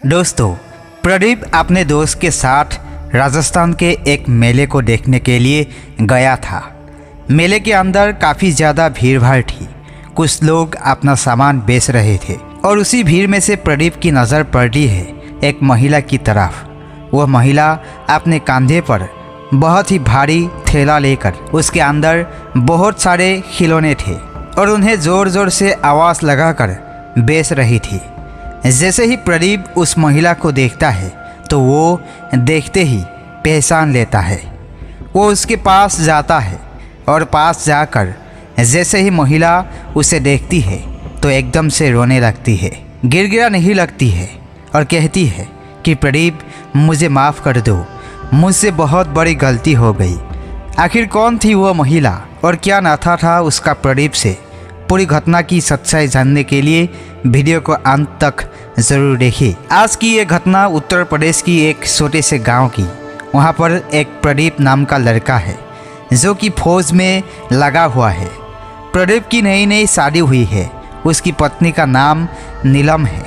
दोस्तों, प्रदीप अपने दोस्त के साथ राजस्थान के एक मेले को देखने के लिए गया था। मेले के अंदर काफ़ी ज़्यादा भीड़ भाड़ थी। कुछ लोग अपना सामान बेच रहे थे और उसी भीड़ में से प्रदीप की नज़र पड़ी है एक महिला की तरफ। वह महिला अपने कंधे पर बहुत ही भारी थैला लेकर उसके अंदर बहुत सारे खिलौने थे और उन्हें ज़ोर ज़ोर से आवाज़ लगाकर बेच रही थी। जैसे ही प्रदीप उस महिला को देखता है तो वो देखते ही पहचान लेता है। वो उसके पास जाता है और पास जाकर जैसे ही महिला उसे देखती है तो एकदम से रोने लगती है, गिड़गिड़ाने लगती है और कहती है कि प्रदीप, मुझे माफ़ कर दो, मुझसे बहुत बड़ी गलती हो गई। आखिर कौन थी वो महिला और क्या नाता था उसका प्रदीप से? पूरी घटना की सच्चाई जानने के लिए वीडियो को अंत तक ज़रूर देखिए। आज की ये घटना उत्तर प्रदेश की एक छोटे से गांव की। वहाँ पर एक प्रदीप नाम का लड़का है जो कि फौज में लगा हुआ है। प्रदीप की नई नई शादी हुई है। उसकी पत्नी का नाम नीलम है।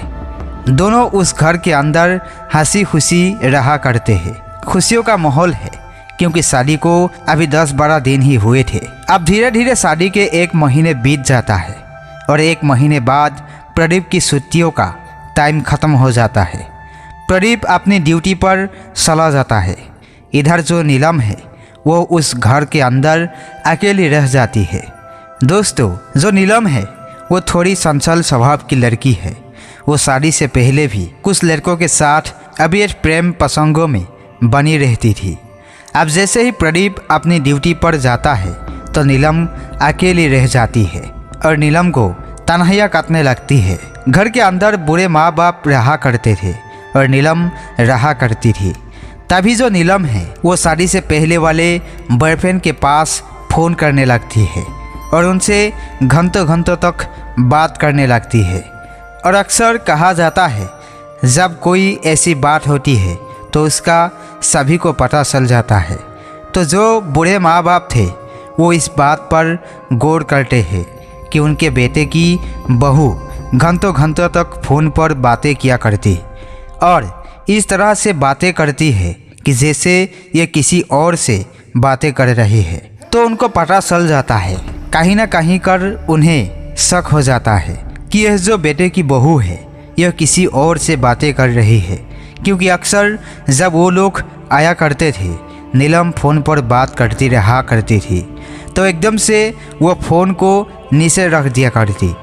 दोनों उस घर के अंदर हंसी खुशी रहा करते हैं। खुशियों का माहौल है क्योंकि शादी को अभी 10-12 दिन ही हुए थे। अब धीरे धीरे शादी के 1 महीने बीत जाता है और 1 महीने बाद प्रदीप की छुट्टियों का टाइम ख़त्म हो जाता है। प्रदीप अपनी ड्यूटी पर चला जाता है। इधर जो नीलम है वो उस घर के अंदर अकेली रह जाती है। दोस्तों, जो नीलम है वो थोड़ी चंचल स्वभाव की लड़की है। वो शादी से पहले भी कुछ लड़कों के साथ अभी प्रेम प्रसंगों में बनी रहती थी। अब जैसे ही प्रदीप अपनी ड्यूटी पर जाता है तो नीलम अकेली रह जाती है और नीलम को तन्हाइयाँ काटने लगती है। घर के अंदर बुरे माँ बाप रहा करते थे और नीलम रहा करती थी। तभी जो नीलम है वो शादी से पहले वाले बॉयफ्रेंड के पास फ़ोन करने लगती है और उनसे घंटों घंटों तक बात करने लगती है। और अक्सर कहा जाता है जब कोई ऐसी बात होती है तो उसका सभी को पता चल जाता है। तो जो बुरे माँ बाप थे वो इस बात पर गौर करते हैं कि उनके बेटे की बहू घंटों घंटों तक फ़ोन पर बातें किया करती और इस तरह से बातें करती है कि जैसे ये किसी और से बातें कर रही है। तो उनको पता चल जाता है, कहीं ना कहीं कर उन्हें शक हो जाता है कि यह जो बेटे की बहू है यह किसी और से बातें कर रही है। क्योंकि अक्सर जब वो लोग आया करते थे नीलम फ़ोन पर बात करती रहा करती थी तो एकदम से वो फ़ोन को नीचे रख दिया करती।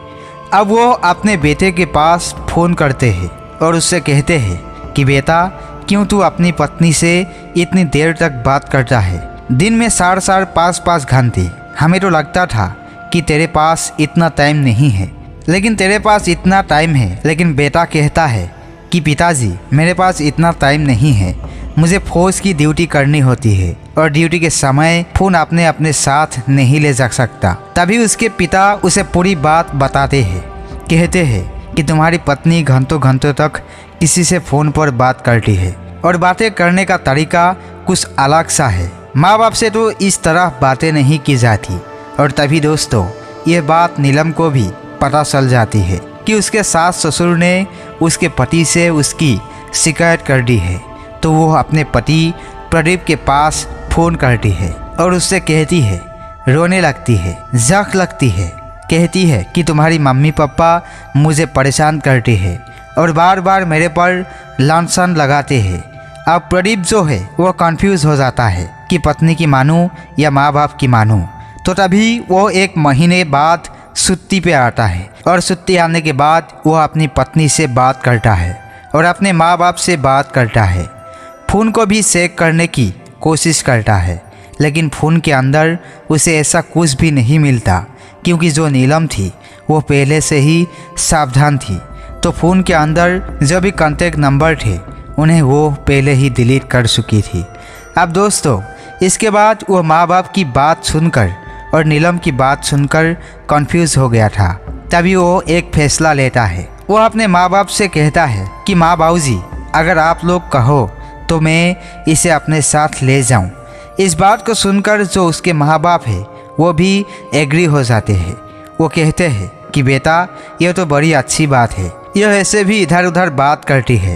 अब वो अपने बेटे के पास फ़ोन करते हैं और उससे कहते हैं कि बेटा, क्यों तू अपनी पत्नी से इतनी देर तक बात करता है? दिन में 4-5 घंटे। हमें तो लगता था कि तेरे पास इतना टाइम नहीं है, लेकिन तेरे पास इतना टाइम है। लेकिन बेटा कहता है कि पिताजी, मेरे पास इतना टाइम नहीं है, मुझे फौज की ड्यूटी करनी होती है और ड्यूटी के समय फ़ोन अपने साथ नहीं ले जा सकता। तभी उसके पिता उसे पूरी बात बताते हैं। कहते हैं कि तुम्हारी पत्नी घंटों घंटों तक किसी से फ़ोन पर बात करती है और बातें करने का तरीका कुछ अलग सा है। माँ बाप से तो इस तरह बातें नहीं की जाती। और तभी दोस्तों, ये बात नीलम को भी पता चल जाती है कि उसके सास ससुर ने उसके पति से उसकी शिकायत कर दी है। तो वो अपने पति प्रदीप के पास फ़ोन करती है और उससे कहती है, रोने लगती है, जख लगती है, कहती है कि तुम्हारी मम्मी पापा मुझे परेशान करते हैं और बार बार मेरे पर लांछन लगाते हैं। अब प्रदीप जो है वो कंफ्यूज हो जाता है कि पत्नी की मानूं या माँ बाप की मानूं। तो तभी वो 1 महीने बाद छुट्टी पे आता है और छुट्टी आने के बाद वो अपनी पत्नी से बात करता है और अपने माँ बाप से बात करता है। फ़ोन को भी चेक करने की कोशिश करता है, लेकिन फ़ोन के अंदर उसे ऐसा कुछ भी नहीं मिलता क्योंकि जो नीलम थी वो पहले से ही सावधान थी। तो फ़ोन के अंदर जो भी कॉन्टैक्ट नंबर थे उन्हें वो पहले ही डिलीट कर चुकी थी। अब दोस्तों, इसके बाद वो माँ बाप की बात सुनकर और नीलम की बात सुनकर कंफ्यूज हो गया था। तभी वो एक फैसला लेता है। वो अपने माँ बाप से कहता है कि माँ बाबूजी, अगर आप लोग कहो तो मैं इसे अपने साथ ले जाऊं। इस बात को सुनकर जो उसके माँ बाप है वो भी एग्री हो जाते हैं। वो कहते हैं कि बेटा, यह तो बड़ी अच्छी बात है, यह ऐसे भी इधर उधर बात करती है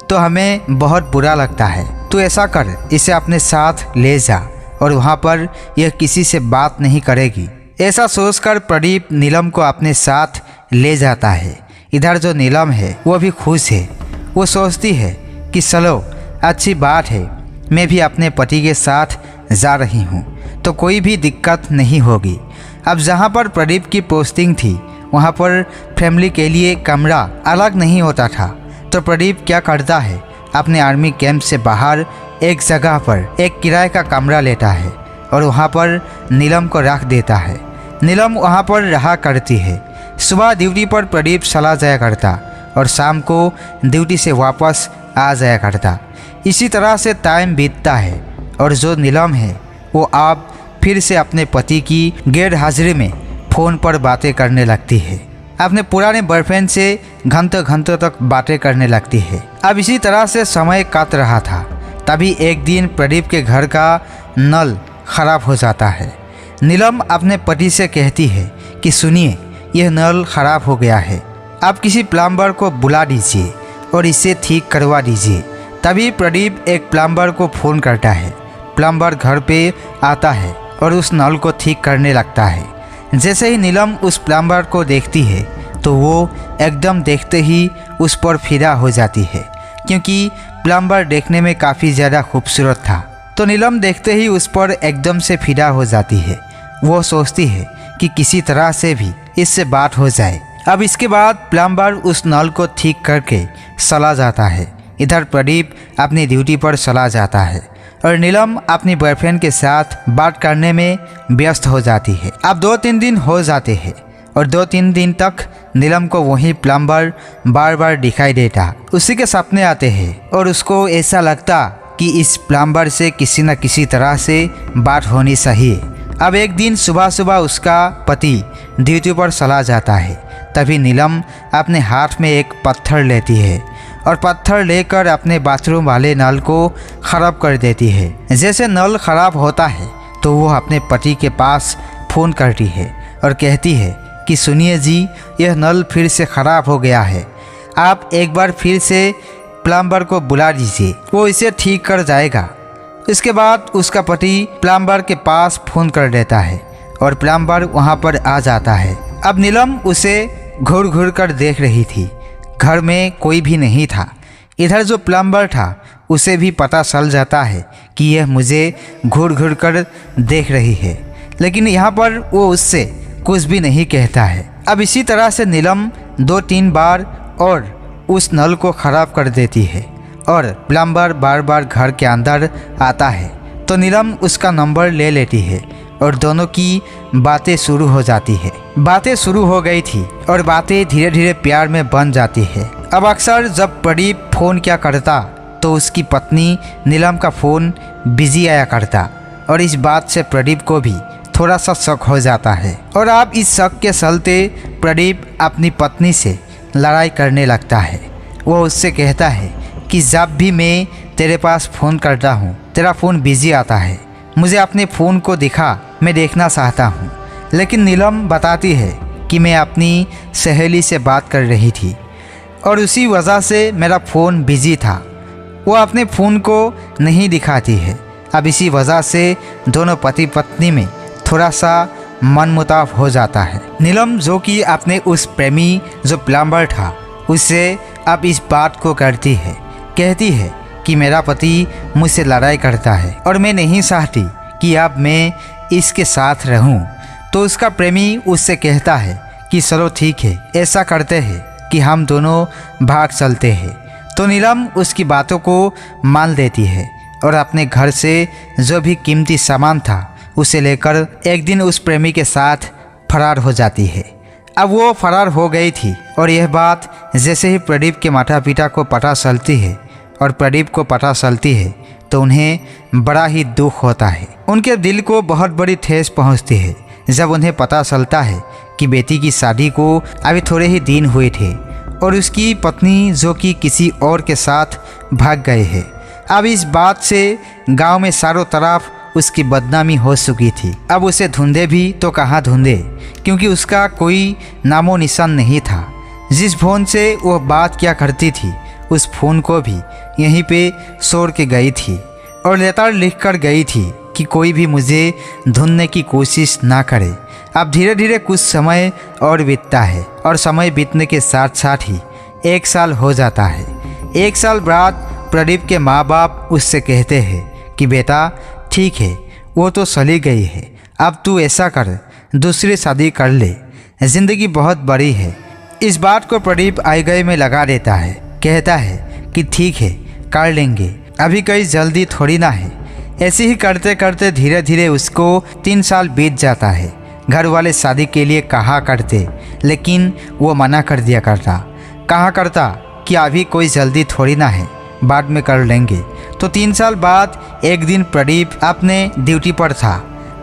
तो हमें बहुत बुरा लगता है। तो ऐसा कर, इसे अपने साथ ले जा और वहाँ पर यह किसी से बात नहीं करेगी। ऐसा सोचकर प्रदीप नीलम को अपने साथ ले जाता है। इधर जो नीलम है वो भी खुश है। वो सोचती है कि चलो अच्छी बात है, मैं भी अपने पति के साथ जा रही हूँ तो कोई भी दिक्कत नहीं होगी। अब जहाँ पर प्रदीप की पोस्टिंग थी वहाँ पर फैमिली के लिए कमरा अलग नहीं होता था। तो प्रदीप क्या करता है, अपने आर्मी कैंप से बाहर एक जगह पर एक किराए का कमरा लेता है और वहाँ पर नीलम को रख देता है। नीलम वहाँ पर रहा करती है। सुबह ड्यूटी पर प्रदीप चला जाया करता और शाम को ड्यूटी से वापस आ जाया करता। इसी तरह से टाइम बीतता है और जो नीलम है वो अब फिर से अपने पति की गैर हाजिरी में फ़ोन पर बातें करने लगती है। अपने पुराने बॉयफ्रेंड से घंटों घंटों तक बातें करने लगती है। अब इसी तरह से समय काट रहा था। तभी एक दिन प्रदीप के घर का नल खराब हो जाता है। नीलम अपने पति से कहती है कि सुनिए, यह नल खराब हो गया है, आप किसी प्लम्बर को बुला दीजिए और इसे ठीक करवा दीजिए। तभी प्रदीप एक प्लम्बर को फ़ोन करता है। प्लम्बर घर पे आता है और उस नल को ठीक करने लगता है। जैसे ही नीलम उस प्लम्बर को देखती है तो वो एकदम देखते ही उस पर फिदा हो जाती है, क्योंकि प्लम्बर देखने में काफ़ी ज़्यादा खूबसूरत था। तो नीलम देखते ही उस पर एकदम से फिदा हो जाती है। वो सोचती है कि किसी तरह से भी इससे बात हो जाए। अब इसके बाद प्लम्बर उस नल को ठीक करके चला जाता है। इधर प्रदीप अपनी ड्यूटी पर चला जाता है और नीलम अपनी बॉयफ्रेंड के साथ बात करने में व्यस्त हो जाती है। अब 2-3 दिन हो जाते हैं और 2-3 दिन तक नीलम को वही प्लम्बर बार बार दिखाई देता। उसी के सपने आते हैं और उसको ऐसा लगता कि इस प्लम्बर से किसी न किसी तरह से बात होनी चाहिए। अब एक दिन सुबह सुबह उसका पति ड्यूटी पर चला जाता है। तभी नीलम अपने हाथ में एक पत्थर लेती है और पत्थर लेकर अपने बाथरूम वाले नल को ख़राब कर देती है। जैसे नल ख़राब होता है तो वो अपने पति के पास फ़ोन करती है और कहती है कि सुनिए जी, यह नल फिर से ख़राब हो गया है, आप एक बार फिर से प्लम्बर को बुला दीजिए, वो इसे ठीक कर जाएगा। इसके बाद उसका पति प्लम्बर के पास फ़ोन कर देता है और प्लम्बर वहाँ पर आ जाता है। अब नीलम उसे घूर घूर कर देख रही थी। घर में कोई भी नहीं था। इधर जो प्लम्बर था उसे भी पता चल जाता है कि यह मुझे घूर घूर कर देख रही है, लेकिन यहाँ पर वो उससे कुछ भी नहीं कहता है। अब इसी तरह से नीलम 2-3 बार और उस नल को ख़राब कर देती है और प्लम्बर बार बार घर के अंदर आता है। तो नीलम उसका नंबर ले लेती है और दोनों की बातें शुरू हो जाती है। बातें शुरू हो गई थी और बातें धीरे धीरे प्यार में बन जाती है। अब अक्सर जब प्रदीप फ़ोन किया करता तो उसकी पत्नी नीलम का फ़ोन बिजी आया करता और इस बात से प्रदीप को भी थोड़ा सा शक हो जाता है। और अब इस शक के चलते प्रदीप अपनी पत्नी से लड़ाई करने लगता है। वो उससे कहता है कि जब भी मैं तेरे पास फ़ोन करता हूँ तेरा फ़ोन बिजी आता है, मुझे अपने फ़ोन को दिखा, मैं देखना चाहता हूँ। लेकिन नीलम बताती है कि मैं अपनी सहेली से बात कर रही थी और उसी वजह से मेरा फ़ोन बिजी था। वो अपने फ़ोन को नहीं दिखाती है। अब इसी वजह से दोनों पति पत्नी में थोड़ा सा मनमुटाव हो जाता है। नीलम जो कि अपने उस प्रेमी जो प्लम्बर था उससे अब इस बात को करती है, कहती है कि मेरा पति मुझसे लड़ाई करता है और मैं नहीं चाहती कि अब मैं इसके साथ रहूं। तो उसका प्रेमी उससे कहता है कि चलो ठीक है, ऐसा करते हैं कि हम दोनों भाग चलते हैं। तो नीलम उसकी बातों को मान लेती है और अपने घर से जो भी कीमती सामान था उसे लेकर एक दिन उस प्रेमी के साथ फरार हो जाती है। अब वो फरार हो गई थी और यह बात जैसे ही प्रदीप के माता पिता को पता चलती है और प्रदीप को पता चलती है तो उन्हें बड़ा ही दुख होता है। उनके दिल को बहुत बड़ी ठेस पहुंचती है जब उन्हें पता चलता है कि बेटी की शादी को अभी थोड़े ही दिन हुए थे और उसकी पत्नी जो कि किसी और के साथ भाग गए हैं। अब इस बात से गांव में चारों तरफ उसकी बदनामी हो चुकी थी। अब उसे ढूंढे भी तो कहाँ ढूंढे, क्योंकि उसका कोई नामो निशान नहीं था। जिस फोन से वह बात किया करती थी उस फोन को भी यहीं पे छोड़ के गई थी और लेटर लिख कर गई थी कि कोई भी मुझे ढूंढने की कोशिश ना करे। अब धीरे धीरे कुछ समय और बीतता है और समय बीतने के साथ साथ ही 1 साल हो जाता है। 1 साल बाद प्रदीप के माँ बाप उससे कहते हैं कि बेटा ठीक है, वो तो चली गई है, अब तू ऐसा कर दूसरी शादी कर ले, ज़िंदगी बहुत बड़ी है। इस बात को प्रदीप आई गई में लगा देता है, कहता है कि ठीक है कर लेंगे, अभी कहीं जल्दी थोड़ी ना है। ऐसे ही करते करते धीरे धीरे उसको 3 साल बीत जाता है। घर वाले शादी के लिए कहा करते, लेकिन वो मना कर दिया कहा करता कि अभी कोई जल्दी थोड़ी ना है, बाद में कर लेंगे। तो 3 साल बाद एक दिन प्रदीप अपने ड्यूटी पर था।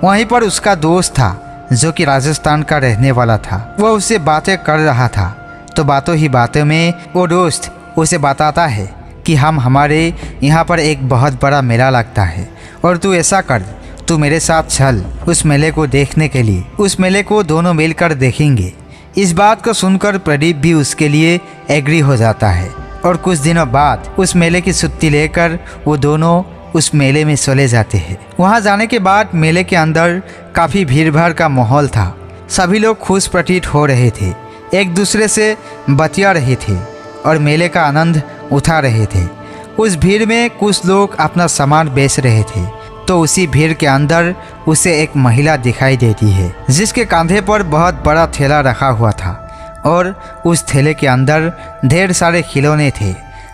वहीं पर उसका दोस्त था जो कि राजस्थान का रहने वाला था। वह उससे बातें कर रहा था, तो बातों ही बातों में वो दोस्त उसे बताता है कि हमारे यहाँ पर एक बहुत बड़ा मेला लगता है और तू ऐसा कर, तू मेरे साथ चल उस मेले को देखने के लिए। उस मेले को दोनों मिलकर देखेंगे। इस बात को सुनकर प्रदीप भी उसके लिए एग्री हो जाता है और कुछ दिनों बाद उस मेले की छुट्टी लेकर वो दोनों उस मेले में चले जाते हैं। वहाँ जाने के बाद मेले के अंदर काफ़ी भीड़ भाड़ का माहौल था। सभी लोग खुश प्रतीत हो रहे थे, एक दूसरे से बतिया रहे थे और मेले का आनंद उठा रहे थे। उस भीड़ में कुछ लोग अपना सामान बेच रहे थे, तो उसी भीड़ के अंदर उसे एक महिला दिखाई देती है जिसके कंधे पर बहुत बड़ा थैला रखा हुआ था और उस थैले के अंदर ढेर सारे खिलौने थे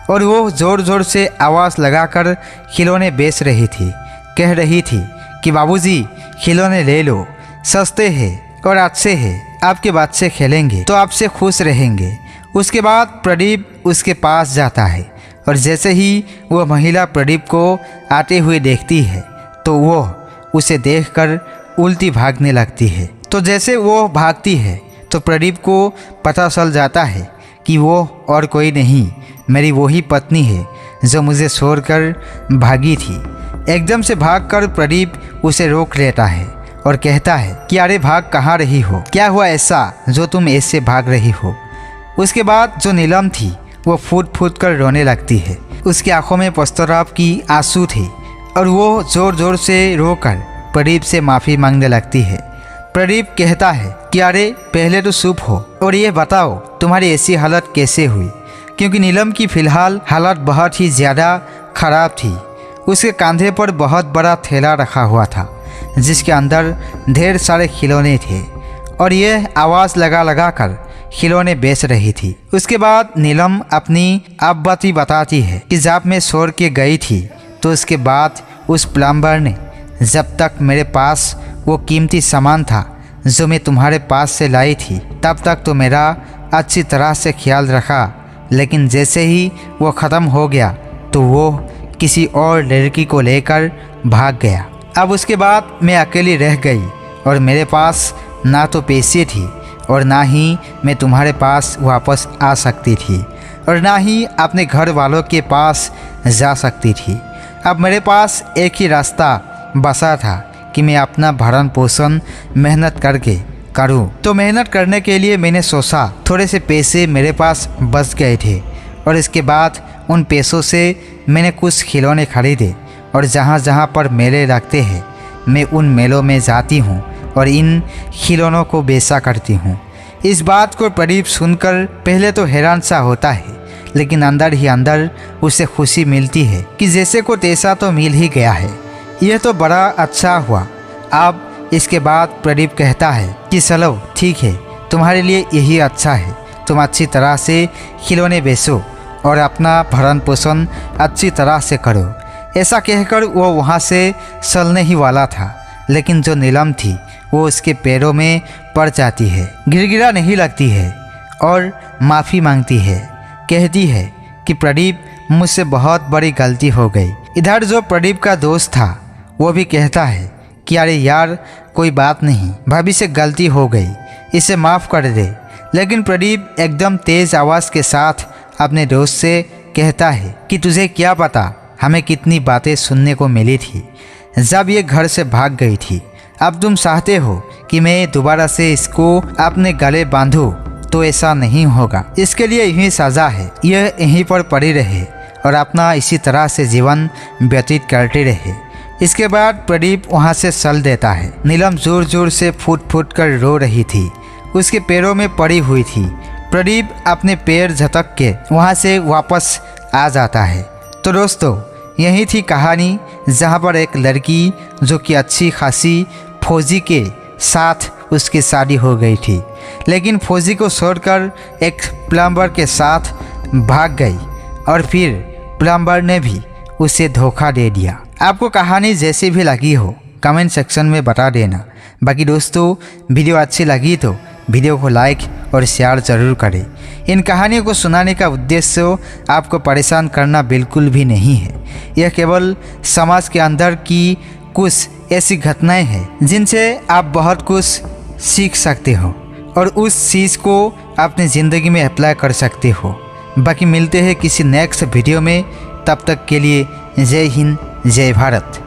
और वो ज़ोर ज़ोर से आवाज़ लगाकर खिलौने बेच रही थी। कह रही थी कि बाबूजी खिलौने ले लो, सस्ते हैं और अच्छे हैं, आपके बच्चे खेलेंगे तो आपसे खुश रहेंगे। उसके बाद प्रदीप उसके पास जाता है और जैसे ही वह महिला प्रदीप को आते हुए देखती है तो वो उसे देखकर उल्टी भागने लगती है। तो जैसे वो भागती है तो प्रदीप को पता चल जाता है कि वो और कोई नहीं, मेरी वही पत्नी है जो मुझे छोड़कर भागी थी। एकदम से भागकर प्रदीप उसे रोक लेता है और कहता है कि अरे भाग कहाँ रही हो, क्या हुआ ऐसा जो तुम ऐसे भाग रही हो। उसके बाद जो नीलम थी वो फूट फूट कर रोने लगती है। उसकी आंखों में पश्चाताप की आंसू थे और वो ज़ोर ज़ोर से रोकर प्रदीप से माफ़ी मांगने लगती है। प्रदीप कहता है कि अरे पहले तो चुप हो और ये बताओ तुम्हारी ऐसी हालत कैसे हुई, क्योंकि नीलम की फ़िलहाल हालत बहुत ही ज़्यादा ख़राब थी। उसके कंधे पर बहुत बड़ा थैला रखा हुआ था जिसके अंदर ढेर सारे खिलौने थे और यह आवाज़ लगा कर खिलौने बेच रही थी। उसके बाद नीलम अपनी आपबती बताती है कि जब मैं छोड़ के गई थी तो उसके बाद उस प्लम्बर ने जब तक मेरे पास वो कीमती सामान था जो मैं तुम्हारे पास से लाई थी तब तक तो मेरा अच्छी तरह से ख्याल रखा, लेकिन जैसे ही वो ख़त्म हो गया तो वो किसी और लड़की को लेकर भाग गया। अब उसके बाद मैं अकेली रह गई और मेरे पास ना तो पैसे थी और ना ही मैं तुम्हारे पास वापस आ सकती थी और ना ही अपने घर वालों के पास जा सकती थी। अब मेरे पास एक ही रास्ता बचा था कि मैं अपना भरण पोषण मेहनत करके करूं। तो मेहनत करने के लिए मैंने सोचा थोड़े से पैसे मेरे पास बच गए थे और इसके बाद उन पैसों से मैंने कुछ खिलौने खरीदे और जहाँ जहाँ पर मेले लगते हैं मैं उन मेलों में जाती हूँ और इन खिलौनों को बेचा करती हूँ। इस बात को प्रदीप सुनकर पहले तो हैरान सा होता है, लेकिन अंदर ही अंदर उसे खुशी मिलती है कि जैसे को तैसा तो मिल ही गया है, यह तो बड़ा अच्छा हुआ। अब इसके बाद प्रदीप कहता है कि चलो ठीक है, तुम्हारे लिए यही अच्छा है, तुम अच्छी तरह से खिलौने बेचो और अपना भरण पोषण अच्छी तरह से करो। ऐसा कहकर वो वहाँ से चलने ही वाला था, लेकिन जो नीलम थी वो उसके पैरों में पड़ जाती है, गिड़गिड़ा नहीं लगती है और माफ़ी मांगती है। कहती है कि प्रदीप मुझसे बहुत बड़ी गलती हो गई। इधर जो प्रदीप का दोस्त था वो भी कहता है कि अरे यार कोई बात नहीं, भाभी से गलती हो गई, इसे माफ़ कर दे। लेकिन प्रदीप एकदम तेज़ आवाज़ के साथ अपने दोस्त से कहता है कि तुझे क्या पता हमें कितनी बातें सुनने को मिली थी जब ये घर से भाग गई थी। अब तुम चाहते हो कि मैं दोबारा से इसको अपने गले बांधूं, तो ऐसा नहीं होगा। इसके लिए यही सज़ा है, यह यहीं पर पड़ी रहे और अपना इसी तरह से जीवन व्यतीत करते रहे। इसके बाद प्रदीप वहाँ से चल देता है। नीलम जोर जोर से फूट फूट कर रो रही थी, उसके पैरों में पड़ी हुई थी। प्रदीप अपने पैर झटक के वहाँ से वापस आ जाता है। तो दोस्तों, यही थी कहानी, जहाँ पर एक लड़की जो कि अच्छी खासी फौजी के साथ उसकी शादी हो गई थी, लेकिन फौजी को छोड़कर एक प्लम्बर के साथ भाग गई और फिर प्लम्बर ने भी उसे धोखा दे दिया। आपको कहानी जैसी भी लगी हो कमेंट सेक्शन में बता देना। बाकी दोस्तों, वीडियो अच्छी लगी तो वीडियो को लाइक और शेयर ज़रूर करें। इन कहानियों को सुनाने का उद्देश्य आपको परेशान करना बिल्कुल भी नहीं है। यह केवल समाज के अंदर की कुछ ऐसी घटनाएं हैं जिनसे आप बहुत कुछ सीख सकते हो और उस चीज़ को अपनी ज़िंदगी में अप्लाई कर सकते हो। बाकी मिलते हैं किसी नेक्स्ट वीडियो में, तब तक के लिए जय हिंद, जय भारत।